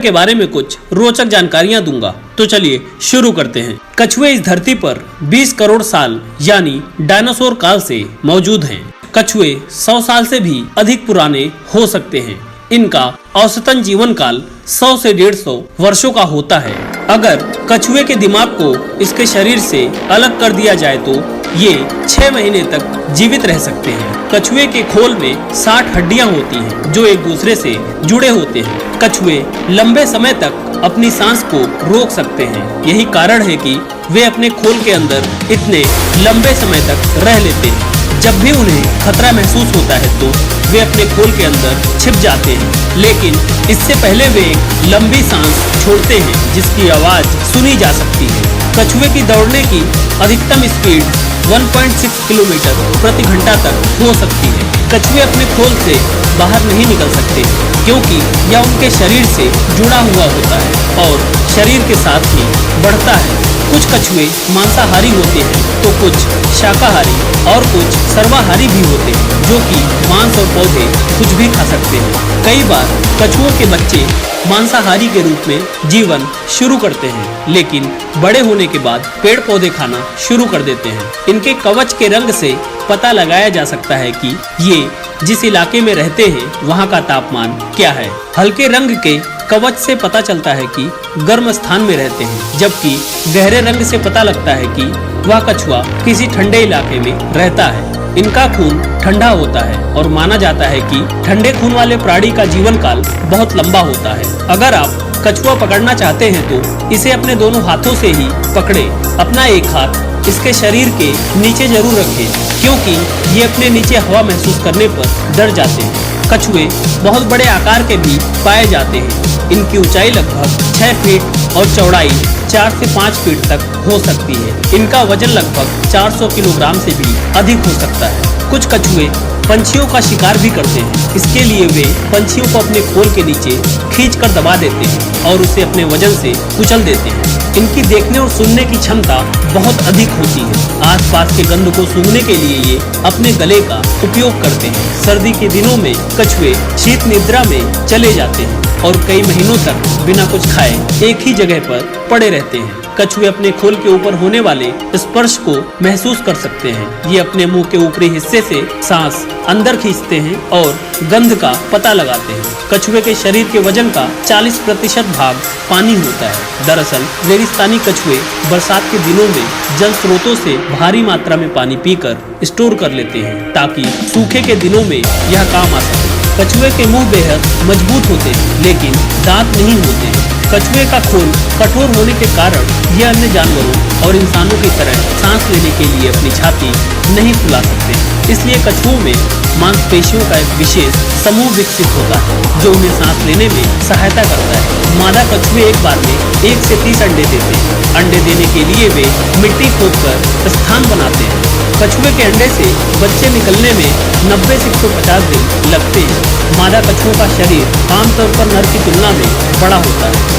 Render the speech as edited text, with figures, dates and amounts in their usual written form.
के बारे में कुछ रोचक जानकारियां दूंगा। तो चलिए शुरू करते हैं। कछुए इस धरती पर 20 करोड़ साल यानी डायनासोर काल से मौजूद हैं। कछुए 100 साल से भी अधिक पुराने हो सकते हैं। इनका औसतन जीवन काल 100 से 150 वर्षों का होता है। अगर कछुए के दिमाग को इसके शरीर से अलग कर दिया जाए तो ये 6 महीने तक जीवित रह सकते हैं। कछुए के खोल में 60 हड्डियां होती हैं जो एक दूसरे से जुड़े होते हैं। कछुए लंबे समय तक अपनी सांस को रोक सकते हैं। यही कारण है कि वे अपने खोल के अंदर इतने लंबे समय तक रह लेते हैं। जब भी उन्हें खतरा महसूस होता है तो वे अपने खोल के अंदर छिप जाते हैं, लेकिन इससे पहले वे एक लंबी सांस छोड़ते हैं जिसकी आवाज सुनी जा सकती है। कछुए की दौड़ने की अधिकतम स्पीड 1.6 किलोमीटर प्रति घंटा तक हो सकती है। कछुए अपने खोल से बाहर नहीं निकल सकते क्योंकि यह उनके शरीर से जुड़ा हुआ होता है और शरीर के साथ ही बढ़ता है। कुछ कछुए मांसाहारी होते हैं तो कुछ शाकाहारी और कुछ सर्वाहारी भी होते हैं जो कि मांस और पौधे कुछ भी खा सकते हैं। कई बार कछुओं के बच्चे मांसाहारी के रूप में जीवन शुरू करते हैं, लेकिन बड़े होने के बाद पेड़ पौधे खाना शुरू कर देते हैं। इनके कवच के रंग से पता लगाया जा सकता है कि ये जिस इलाके में रहते हैं वहाँ का तापमान क्या है। हल्के रंग के कवच से पता चलता है कि गर्म स्थान में रहते हैं, जबकि गहरे रंग से पता लगता है कि वह कछुआ किसी ठंडे इलाके में रहता है। इनका खून ठंडा होता है और माना जाता है कि ठंडे खून वाले प्राणी का जीवन काल बहुत लंबा होता है। अगर आप कछुआ पकड़ना चाहते हैं तो इसे अपने दोनों हाथों से ही पकड़े। अपना एक हाथ इसके शरीर के नीचे जरूर रखें क्योंकि ये अपने नीचे हवा महसूस करने पर डर जाते हैं। कछुए बहुत बड़े आकार के भी पाए जाते हैं। इनकी ऊंचाई लगभग 6 फीट और चौड़ाई 4 से 5 फीट तक हो सकती है। इनका वजन लगभग 400 किलोग्राम से भी अधिक हो सकता है। कुछ कछुए पंछियों का शिकार भी करते हैं। इसके लिए वे पंछियों को अपने खोल के नीचे खींचकर दबा देते हैं और उसे अपने वजन से कुचल देते हैं। इनकी देखने और सुनने की क्षमता बहुत अधिक होती है। आसपास के गंध को सूंघने के लिए ये अपने गले का उपयोग करते हैं। सर्दी के दिनों में कछुए शीत निद्रा में चले जाते हैं और कई महीनों तक बिना कुछ खाए एक ही जगह पर पड़े रहते हैं। कछुए अपने खोल के ऊपर होने वाले स्पर्श को महसूस कर सकते हैं। ये अपने मुंह के ऊपरी हिस्से से सांस अंदर खींचते हैं और गंध का पता लगाते हैं। कछुए के शरीर के वजन का 40% भाग पानी होता है। दरअसल रेगिस्तानी कछुए बरसात के दिनों में जल स्रोतों से भारी मात्रा में पानी पीकर स्टोर कर लेते हैं ताकि सूखे के दिनों में यह काम आ सके। कछुए के मुंह बेहद मजबूत होते हैं लेकिन दांत नहीं होते हैं। कछुए का खोल कठोर होने के कारण यह अन्य जानवरों और इंसानों की तरह सांस लेने के लिए अपनी छाती नहीं फुला सकते। इसलिए कछुओं में मांसपेशियों का एक विशेष समूह विकसित होता है जो उन्हें सांस लेने में सहायता करता है। मादा कछुए एक बार में 1 से 30 अंडे देते हैं। अंडे देने के लिए वे मिट्टी खोदकर स्थान बनाते हैं। कछुए के अंडे से बच्चे निकलने में 90 से 150 दिन लगते हैं। मादा कछुओं का शरीर आमतौर पर नर की तुलना में बड़ा होता है।